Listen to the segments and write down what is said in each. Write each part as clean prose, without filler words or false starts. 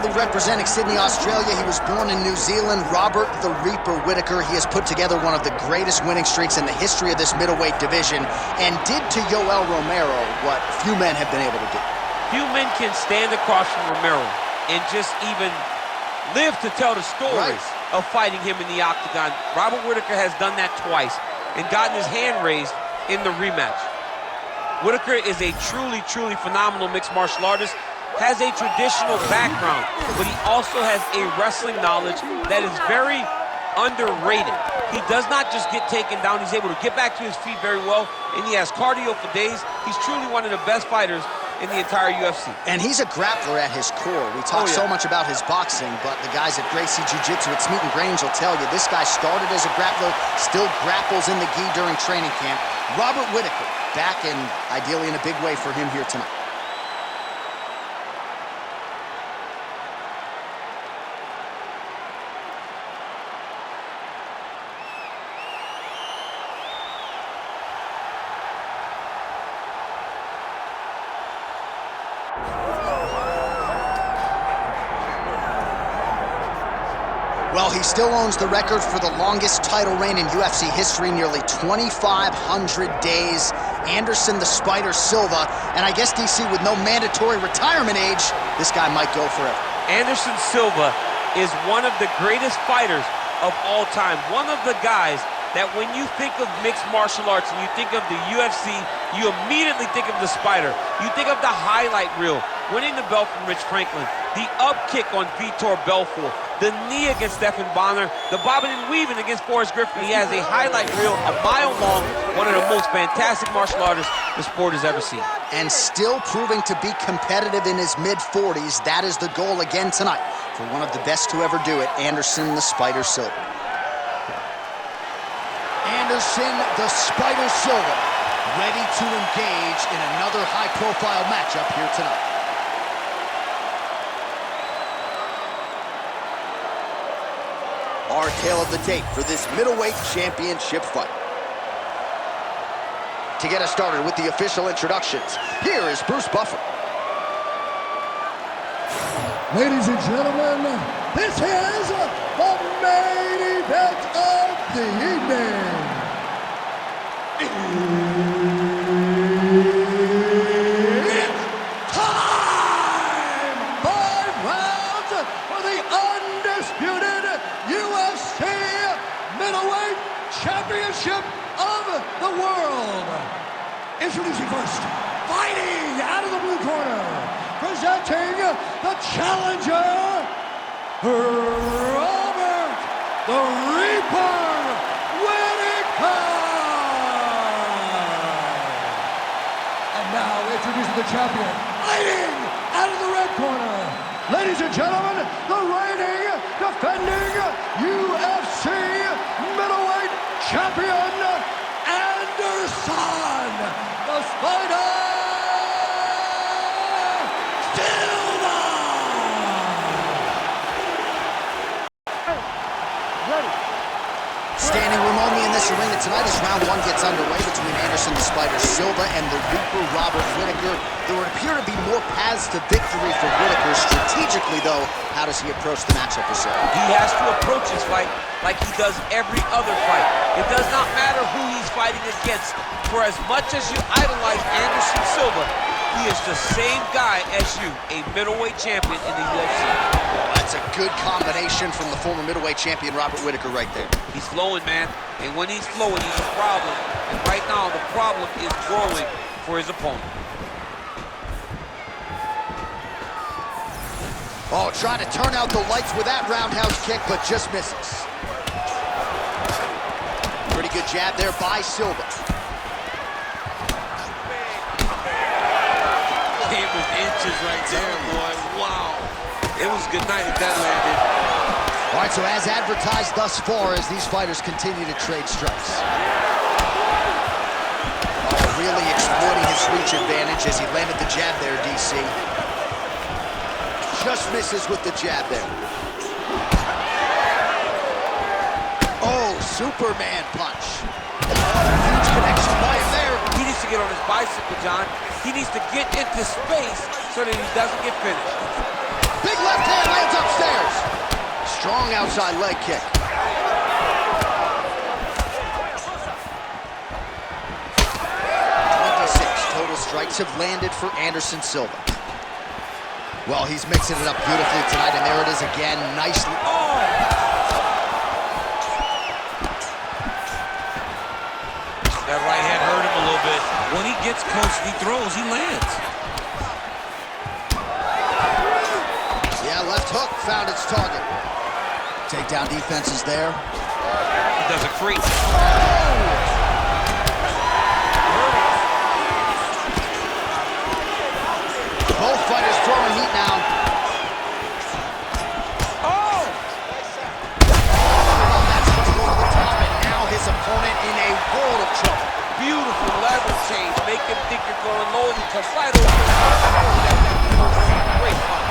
proudly representing Sydney, Australia. He was born in New Zealand, Robert the Reaper Whittaker. He has put together one of the greatest winning streaks in the history of this middleweight division and did to Yoel Romero what few men have been able to do. Few men can stand across from Romero and just even live to tell the stories of fighting him in the octagon. Robert Whittaker has done that twice and gotten his hand raised in the rematch. Whittaker is a truly, truly phenomenal mixed martial artist, has a traditional background, but he also has a wrestling knowledge that is very underrated. He does not just get taken down, he's able to get back to his feet very well, and he has cardio for days. He's truly one of the best fighters in the entire UFC. And he's a grappler at his core. We talk so much about his boxing, but the guys at Gracie Jiu-Jitsu at Smeaton Grange will tell you this guy started as a grappler, still grapples in the gi during training camp. Robert Whittaker back and ideally in a big way for him here tonight. Well, he still owns the record for the longest title reign in UFC history, nearly 2,500 days. Anderson the Spider Silva, and I guess, DC, with no mandatory retirement age, this guy might go forever. Anderson Silva is one of the greatest fighters of all time. One of the guys that when you think of mixed martial arts and you think of the UFC, you immediately think of the Spider. You think of the highlight reel, winning the belt from Rich Franklin, the up kick on Vitor Belfort, the knee against Stephan Bonner, the bobbing and weaving against Forrest Griffin. He has a highlight reel a mile long, one of the most fantastic martial artists the sport has ever seen. And still proving to be competitive in his mid-40s. That is the goal again tonight for one of the best to ever do it, Anderson the Spider Silva. Anderson the Spider Silva, ready to engage in another high-profile matchup here tonight. Our tale of the tape for this middleweight championship fight. To get us started with the official introductions, here is Bruce Buffer. Ladies and gentlemen, this is the main event of the evening. It's time! 5 rounds for the undisputed UFC Middleweight Championship of the world. Introducing first, fighting out of the blue corner, presenting the challenger, Robert the Reaper Whittaker. And now introducing the champion, fighting out of the red corner, ladies and gentlemen, the reigning, defending UFC middleweight champion, Anderson the Spider Silva. Standing room only in this arena tonight as round 1 gets underway between Anderson the Spider Silva and the Reaper Robert Whittaker. There would appear to be more paths to victory for Whittaker. Strategically, though, how does he approach the matchup for Silva? He has to approach his fight like he does every other fight. It does not matter who he's fighting against. For as much as you idolize Anderson Silva, he is the same guy as you, a middleweight champion in the UFC. Well, that's a good combination from the former middleweight champion Robert Whittaker right there. He's flowing, man, and when he's flowing, he's a problem. And right now, the problem is growing for his opponent. Oh, trying to turn out the lights with that roundhouse kick, but just misses. Pretty good jab there by Silva. It was inches right there, boy. Wow. It was good night if that landed. All right, so as advertised thus far, as these fighters continue to trade strikes. Oh, really exploiting his reach advantage as he landed the jab there, DC. Just misses with the jab there. Oh, Superman punch. Huge connection by him there. He needs to get on his bicycle, John. He needs to get into space so that he doesn't get finished. Big left hand upstairs. Strong outside leg kick. 26 total strikes have landed for Anderson Silva. Well, he's mixing it up beautifully tonight, and there it is again, nicely. Oh! That right hand hurt him a little bit. When he gets close, he throws, he lands. Yeah, left hook found its target. Takedown defense is there. He does a creep. Both fighters throwing heat now. Oh! That's what's going to the top, and now his opponent in a world of trouble. Beautiful level change. Make him think you're going low and he comes right over. Great fight.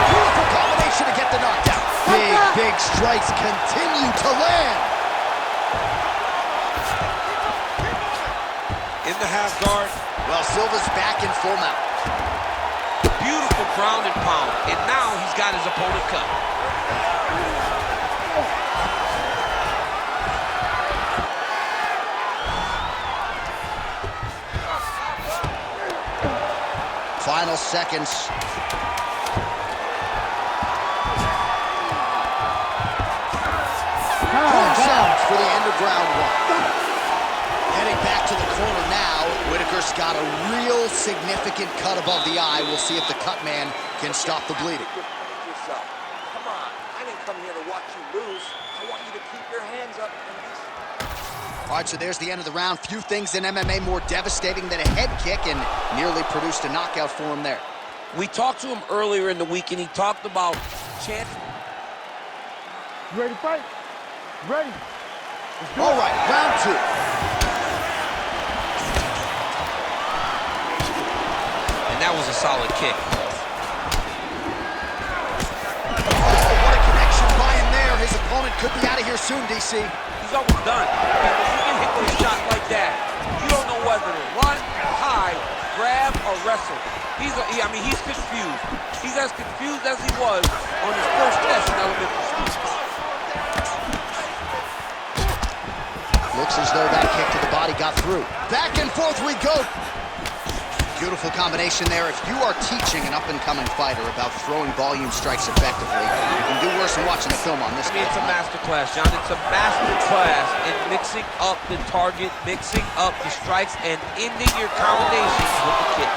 Beautiful combination to get the knockdown. Big strikes continue to land. In the half guard. Well, Silva's back in full mount. Beautiful ground and pound. And now he's got his opponent cut. Final seconds. Sounds for the end of round one. Heading back to the corner now. Whittaker's got a real significant cut above the eye. We'll see if the cut man can stop the bleeding. Come on, I didn't come here to watch you lose. I want you to keep your hands up and All right, so there's the end of the round. Few things in MMA more devastating than a head kick, and nearly produced a knockout for him there. We talked to him earlier in the week, and he talked about chance. You ready to fight? Ready. All right, round two. And that was a solid kick. Oh, what a connection by him there. His opponent could be out of here soon, DC. He's almost done. Because you can hit with a shot like that. You don't know whether to run, hide, grab, or wrestle. He's confused. He's as confused as he was on his first test in elementary school. Looks as though that kick to the body got through. Back and forth we go. Beautiful combination there. If you are teaching an up-and-coming fighter about throwing volume strikes effectively, you can do worse than watching the film on this. I mean, it's a master class, John. It's a master class in mixing up the target, mixing up the strikes, and ending your combinations with the kick.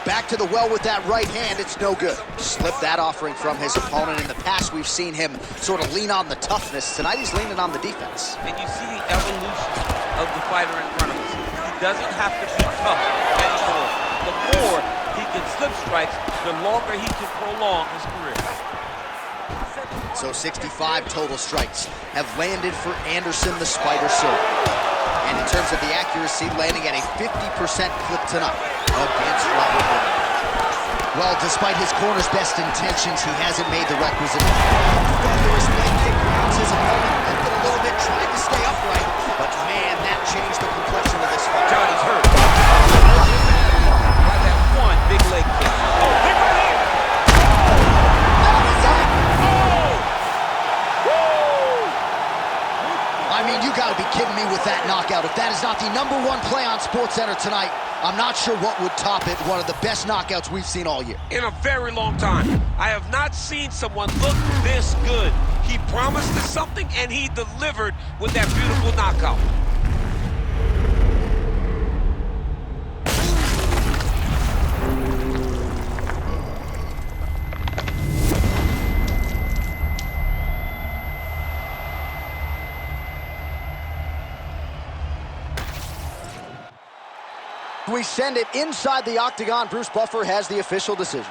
Back to the well with that right hand, it's no good. Slipped that offering from his opponent. In the past, we've seen him sort of lean on the toughness. Tonight, he's leaning on the defense. And you see the evolution of the fighter in front of us. He doesn't have to be tough anymore. The more he can slip strikes, the longer he can prolong his career. So 65 total strikes have landed for Anderson the Spider Silva. And in terms of the accuracy, landing at a 50% clip tonight against Robert Whittaker. Well, despite his corner's best intentions, he hasn't made the requisite. Thunderous leg kick grounds his opponent, lifted a little bit, tried to stay upright, but man, that changed the complexion of this fight. Johnny's hurt. By that one big leg kick. Oh, big one there! That is it! Oh! I mean, you gotta be kidding me with that knockout. If that is not the #1 play on SportsCenter tonight, I'm not sure what would top it. One of the best knockouts we've seen all year. In a very long time. I have not seen someone look this good. He promised us something, and he delivered with that beautiful knockout. We send it inside the octagon. Bruce Buffer has the official decision.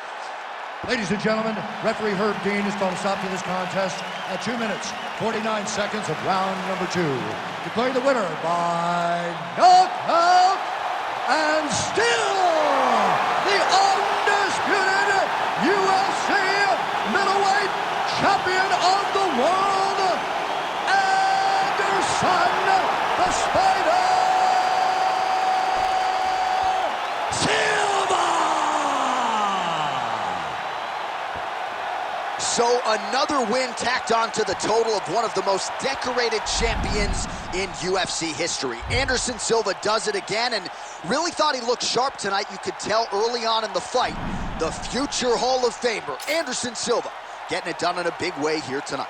Ladies and gentlemen, referee Herb Dean has called a stop to this contest at 2 minutes, 49 seconds of round number 2. Declaring the winner by knockout and still the undisputed UFC middleweight champion of the world, Anderson the Spider Silva! So another win tacked on to the total of one of the most decorated champions in UFC history. Anderson Silva does it again and really thought he looked sharp tonight. You could tell early on in the fight. The future Hall of Famer, Anderson Silva, getting it done in a big way here tonight.